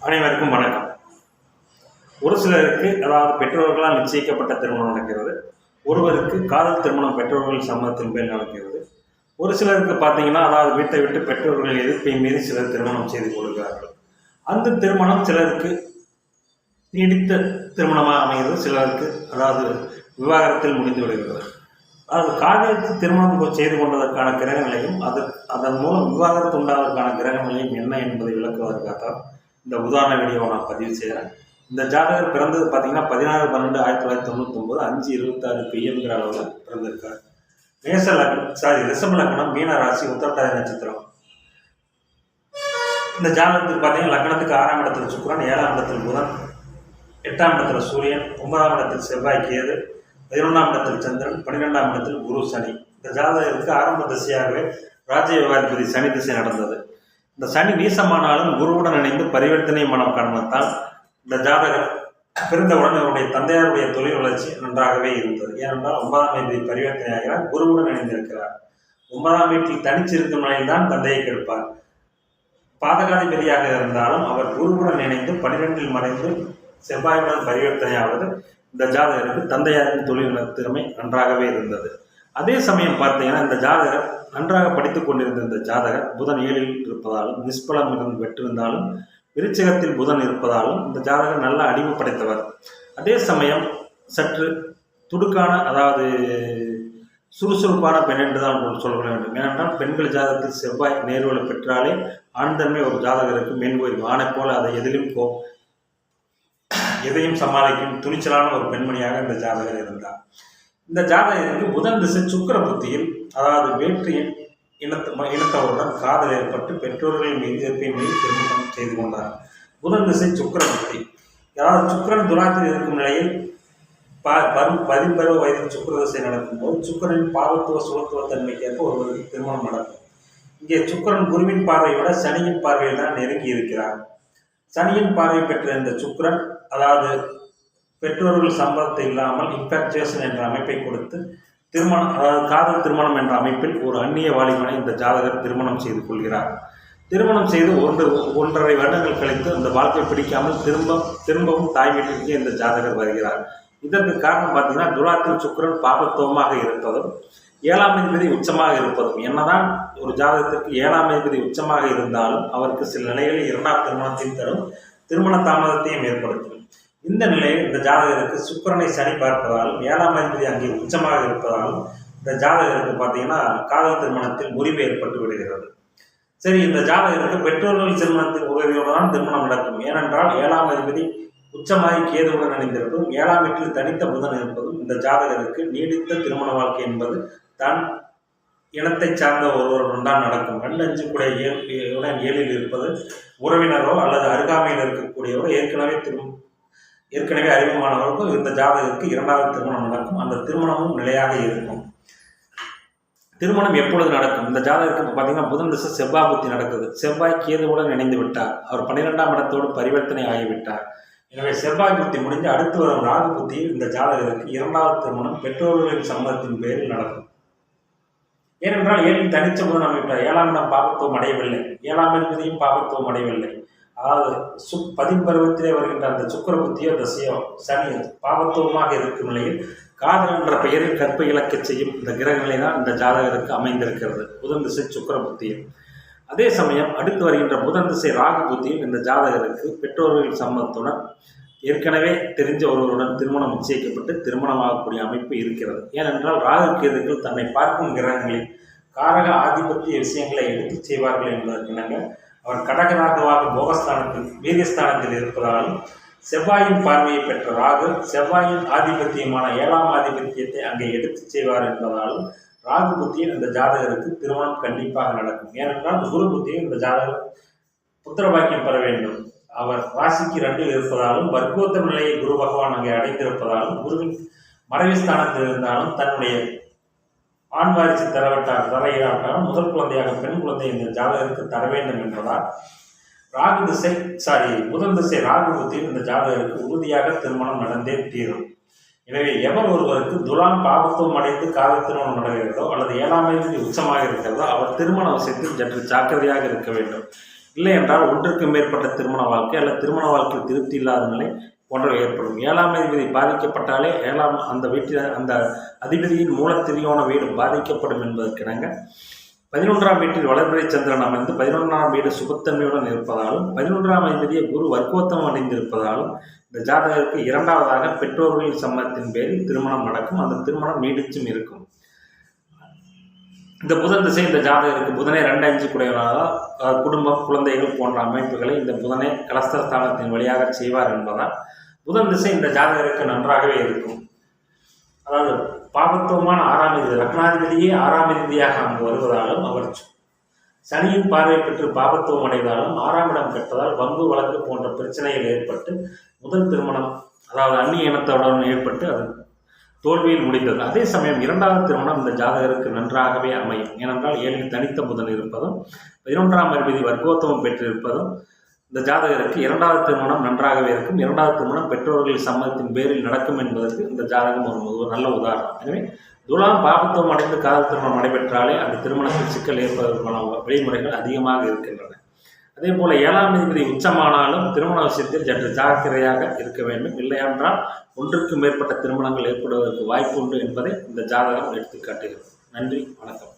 அனைவருக்கும் வணக்கம். ஒரு சிலருக்கு பெற்றோர்களால் நிச்சயிக்கப்பட்ட திருமணம் நடக்கிறது. ஒருவருக்கு காதல் திருமணம் பெற்றோர்கள் சம்மதத்தின் பேர் நடக்கிறது. ஒரு சிலருக்கு பார்த்தீங்கன்னா வீட்டை விட்டு பெற்றோர்கள் எதிர்ப்பை மீறி சிலர் திருமணம் செய்து கொள்கிறார்கள். அந்த திருமணம் சிலருக்கு நீடித்த திருமணமாக அமைகிறது, சிலருக்கு விவாகரத்தில் முடிந்து விடுகிறது. காதலுக்கு திருமணம் செய்து கொண்டதற்கான கிரக நிலையும் அதன் மூலம் விவாகரத்து உண்டாவதற்கான கிரக நிலையும் என்ன என்பதை விளக்குவதற்காக இந்த உதாரண வீடியோவை நான் பதிவு செய்கிறேன். இந்த ஜாதகர் பிறந்தது பார்த்தீங்கன்னா 16/12/1999 5:26 PM அளவில் பிறந்திருக்கார். ரிஷப லக்னம், மீன ராசி, உத்திரட்டாதி நட்சத்திரம். இந்த ஜாதகத்துக்கு பார்த்தீங்கன்னா லக்னத்துக்கு 6ஆம் இடத்தில் சுக்கிரன், 7ஆம் இடத்தில் புதன், 8ஆம் இடத்தில் சூரியன், 9ஆம் இடத்தில் செவ்வாய் கேது, 11ஆம் இடத்தில் சந்திரன், 12ஆம் இடத்தில் குரு சனி. இந்த ஜாதகருக்கு ஆரம்ப திசையாகவே ராஜயோகாதிபதி சனி திசை நடந்தது. இந்த சனி நீசமானாலும் குருவுடன் இணைந்து பரிவர்த்தனை மனம் காரணத்தால் இந்த ஜாதகர் பிறந்தவுடன் அவருடைய தந்தையாருடைய தொழில் வளர்ச்சி நன்றாகவே இருந்தது. ஏனென்றால் 9ஆம் தேதி பரிவர்த்தனை ஆகிறார், குருவுடன் இணைந்திருக்கிறார். 9ஆம் வீட்டில் தனிச்சிருக்கும் நிலையில் தந்தையை கெடுப்பார். பாதகாதிபதியாக இருந்தாலும் அவர் குருவுடன் இணைந்து 12இல் மறைந்து செவ்வாயுடன் பரிவர்த்தனையாவது இந்த ஜாதகருக்கு தந்தையாரின் தொழில் திறமை நன்றாகவே இருந்தது. அதே சமயம் பார்த்தீங்கன்னா இந்த ஜாதகர் நன்றாக படித்துக் கொண்டிருந்த இந்த ஜாதகர் புதன் 7இல் இருப்பதாலும் நிஷ்பலம் இருந்து பெற்றிருந்தாலும் விருச்சிகத்தில் புதன் இருப்பதாலும் இந்த ஜாதகர் நல்ல அறிவு படைத்தவர். அதே சமயம் சற்று துடுக்கான சுறுசுறுப்பான பெண் என்று தான் சொல்ல வேண்டும். ஏனென்றால் பெண்கள் ஜாதகத்தில் செவ்வாய் நேர்வலை பெற்றாலே ஆண் தன்மை ஒரு ஜாதகருக்கு மேன்கோயில் ஆணை போல அதை எதையும் சமாளிக்கும் துணிச்சலான ஒரு பெண்மணியாக இந்த ஜாதகர் இருந்தார். இந்த ஜாதகருக்கு புதன் திசை சுக்கிர புத்தியில் வேற்று இனத்தவருடன் காதல் ஏற்பட்டு பெற்றோர்களின் மீது எதிர்ப்பை மீது திருமணம் செய்து கொண்டார். புதன் திசை சுக்கிர புத்தி, சுக்கிரன் துலாத்தில் இருக்கும் நிலையில் 10 வயதில் சுக்கிர திசை நடக்கும்போது சுக்கிரனின் பாவத்துவ சுழத்துவ தன்மைக்கேற்ப ஒருவருக்கு திருமணம் நடக்கும். இங்கே சுக்கிரன் குருவின் பார்வையை விட சனியின் பார்வையில் தான் நெருங்கி இருக்கிறார். சனியின் பார்வை பெற்ற இந்த சுக்கிரன் பெற்றோர்கள் சம்பளத்தை இல்லாமல் இன்ஃபாக்சுவேஷன் என்ற அமைப்பை கொடுத்து திருமணம் காதல் திருமணம் என்ற அமைப்பில் ஒரு அந்நிய வாலிபனை இந்த ஜாதகர் திருமணம் செய்து கொள்கிறார். திருமணம் செய்து 1.5 வருடங்கள் கழித்து அந்த வாழ்க்கை பிடிக்காமல் திரும்பவும் தாய் வீட்டிற்கு இந்த ஜாதகர் வருகிறார். இதற்கு காரணம் பார்த்தீங்கன்னா துலாத்தில் சுக்கிரன் பாபத்துவமாக இருப்பதும் 7ஆம் அதிபதி உச்சமாக இருப்பதும். என்னதான் ஒரு ஜாதகத்திற்கு 7ஆம் அதிபதி உச்சமாக இருந்தாலும் அவருக்கு சில நிலைகளில் 2ஆம் திருமணத்தையும் தரும், திருமண தாமதத்தையும் ஏற்படுத்தும். இந்த நிலையில் இந்த ஜாதகருக்கு சுக்கிரனை சனி பார்ப்பதாலும் 7ஆம் அதிபதி அங்கே உச்சமாக இருப்பதாலும் இந்த ஜாதகருக்கு பார்த்தீங்கன்னா காதல் திருமணத்தில் முறிவு ஏற்பட்டு விடுகிறது. சரி, இந்த ஜாதகருக்கு பெற்றோர்கள் திருமணத்தின் உதவியோடு தான் திருமணம் நடக்கும். ஏனென்றால் 7ஆம் அதிபதி உச்சமாகி கேதுவுடன் இணைந்திருப்பதும் 7ஆம் வீட்டில் தனித்த புதன் இருப்பதும் இந்த ஜாதகருக்கு நீடித்த திருமண வாழ்க்கை என்பது தான் இனத்தை சார்ந்த ஒருவருடன் தான் நடக்கும். 2 5 கூட 7இல் இருப்பது உறவினரோ அல்லது அருகாமையில் இருக்கக்கூடியவரோ ஏற்கனவே அறிமுகமானவருக்கும் இந்த ஜாதகருக்கு 2வது திருமணம் நடக்கும். அந்த திருமணமும் நிலையாக இருக்கும். திருமணம் எப்பொழுது நடக்கும்? இந்த ஜாதகருக்கு இப்போ பார்த்தீங்கன்னா புதன் திசை செவ்வாய் புத்தி நடக்குது. செவ்வாய் கேதுவுடன் இணைந்து விட்டார். அவர் 12ஆம் இடத்தோடு பரிவர்த்தனை ஆகிவிட்டார். எனவே செவ்வாய் புத்தி முடிஞ்சு அடுத்து வரும் ராகு புத்தியில் இந்த ஜாதகருக்கு 2வது திருமணம் பெற்றோர்களின் சம்மதத்தின் பேரில் நடக்கும். ஏனென்றால் 7இல் தனிச்ச புதன் அமைவிட்டார். 7ஆம் இடம் பாபத்துவம் அடையவில்லை, 7ஆம் அதிபதியும் பாபத்துவம் அடையவில்லை. பதின்பருவத்திலே வருகின்ற அந்த சுக்கிர புத்தியோ தசையோ சனி பாவத்துவமாக இருக்கும் நிலையில் காதல் என்ற பெயரில் கற்பை இழக்க செய்யும் இந்த கிரகங்களை தான் இந்த ஜாதகருக்கு அமைந்திருக்கிறது புதன் திசை சுக்கிர புத்தியில். அதே சமயம் அடுத்து வருகின்ற புதன் திசை ராகு புத்தியில் இந்த ஜாதகருக்கு பெற்றோர்கள் சம்மதத்துடன் ஏற்கனவே தெரிஞ்ச ஒருவருடன் திருமணம் நிச்சயிக்கப்பட்டு திருமணமாகக்கூடிய அமைப்பு இருக்கிறது. ஏனென்றால் ராகு கேதுக்கள் தன்னை பார்க்கும் கிரகங்களில் காரக ஆதிபத்திய விஷயங்களை எடுத்து செய்வார்கள் என்பதற்கு அவர் கடகராகவாக போகஸ்தானத்தில் வீரியஸ்தானத்தில் இருப்பதாலும் செவ்வாயின் பார்வையை பெற்ற ராகு செவ்வாயின் ஆதிபத்தியமான 7ஆம் ஆதிபத்தியத்தை அங்கே எடுத்து செய்வார் என்பதாலும் ராகு புத்தியில் இந்த ஜாதகருக்கு திருமணம் கண்டிப்பாக நடக்கும். ஏனென்றால் குரு புத்தியில் இந்த ஜாதகர் புத்திர பாக்கியம் பெற வேண்டும். அவர் ராசிக்கு 2இல் இருப்பதாலும் வர்க்கோத்தர நிலையை குரு பகவான் அங்கே அடைந்திருப்பதாலும் குருவின் மறைவுஸ்தானத்தில் இருந்தாலும் தன்னுடைய ஆண் வாரிசு தரையிடாட்டாலும் முதல் குழந்தையாக பெண் குழந்தை இந்த ஜாதகருக்கு தர வேண்டும் என்பதால் புதன் திசை ராகு புத்தியில் இந்த ஜாதகருக்கு உறுதியாக திருமணம் நடந்தே தீரும். எனவே எவர் ஒருவருக்கு துலாம் பாவத்துவம் அடைந்து காதல் திருமணம் நடக்கிறதோ அல்லது 7ஆம் தேதி உச்சமாக இருக்கிறதோ அவர் திருமண விஷயத்தில் சற்று ஜாக்கிரதையாக இருக்க வேண்டும். இல்லை என்றால் ஒன்றுக்கு மேற்பட்ட திருமண வாழ்க்கை அல்லது திருமண வாழ்க்கையில் திருப்தி இல்லாத நிலை போன்றவை ஏற்படும். 7ஆம் அதிபதி பாதிக்கப்பட்டாலே அந்த வீட்டில் அந்த அதிபதியின் மூலத்திரியோன வீடு பாதிக்கப்படும் என்பதற்கிணங்க 11ஆம் வீட்டில் வளர்பிறை சந்திரன் அமைந்து 11ஆம் வீடு சுபத்தன்மையுடன் இருப்பதாலும் 11ஆம் அதிபதியை குரு வர்க்கோத்தமம் அடைந்திருப்பதாலும் இந்த ஜாதகருக்கு இரண்டாவதாக பெற்றோர்களின் சம்மதத்தின் பேரில் திருமணம் நடக்கும். அந்த திருமணம் நீடிச்சும் இருக்கும். இந்த புதன் திசை இந்த ஜாதகருக்கு புதனை 2-5 குடையவராக குடும்பம் குழந்தைகள் போன்ற அமைப்புகளை இந்த புதனை கலஸ்தரஸ்தானத்தின் வழியாக செய்வார் என்பதால் புதன் திசை இந்த ஜாதகருக்கு நன்றாகவே இருக்கும். அதாவது பாபத்துவமான 6ஆம் அதிபதி லக்னாதிபதியே 6ஆம் அதிபதியாக அங்கு வருவதாலும் அவர் சனியின் பார்வை பெற்று பாபத்துவம் அடைந்தாலும் 6ஆம் இடம் பெற்றதால் வம்பு வழக்கு போன்ற பிரச்சனைகள் ஏற்பட்டு முதல் திருமணம் அதாவது அந்நிய இனத்துடன் ஏற்பட்டு அது தோல்வியில் முடிந்தது. அதே சமயம் 2வது திருமணம் இந்த ஜாதகருக்கு நன்றாகவே அமையும். ஏனென்றால் 7 தனித்த புதன் இருப்பதும் 11ஆம் அதிபதி வர்க்கோத்தமம் பெற்றிருப்பதும் இந்த ஜாதகருக்கு 2வது திருமணம் நன்றாகவே இருக்கும். 2வது திருமணம் பெற்றோர்கள் சம்மதத்தின் பேரில் நடக்கும் என்பதற்கு இந்த ஜாதகம் ஒரு நல்ல உதாரணம். எனவே துலாம் பாபத்துவம் அடைந்து காதல் திருமணம் நடைபெற்றாலே அந்த திருமணத்தில் சிக்கல் ஏற்பதற்கான வழிமுறைகள் அதிகமாக இருக்கின்றன. அதே போல 7ஆம் அதிபதி உச்சமானாலும் திருமண விஷயத்தில் சற்று ஜாக்கிரதையாக இருக்க வேண்டும். இல்லையென்றால் ஒன்றுக்கு மேற்பட்ட திருமணங்கள் ஏற்படுவதற்கு வாய்ப்பு உண்டு என்பதை இந்த ஜாதகம் எடுத்துக்காட்டுகிறது. நன்றி, வணக்கம்.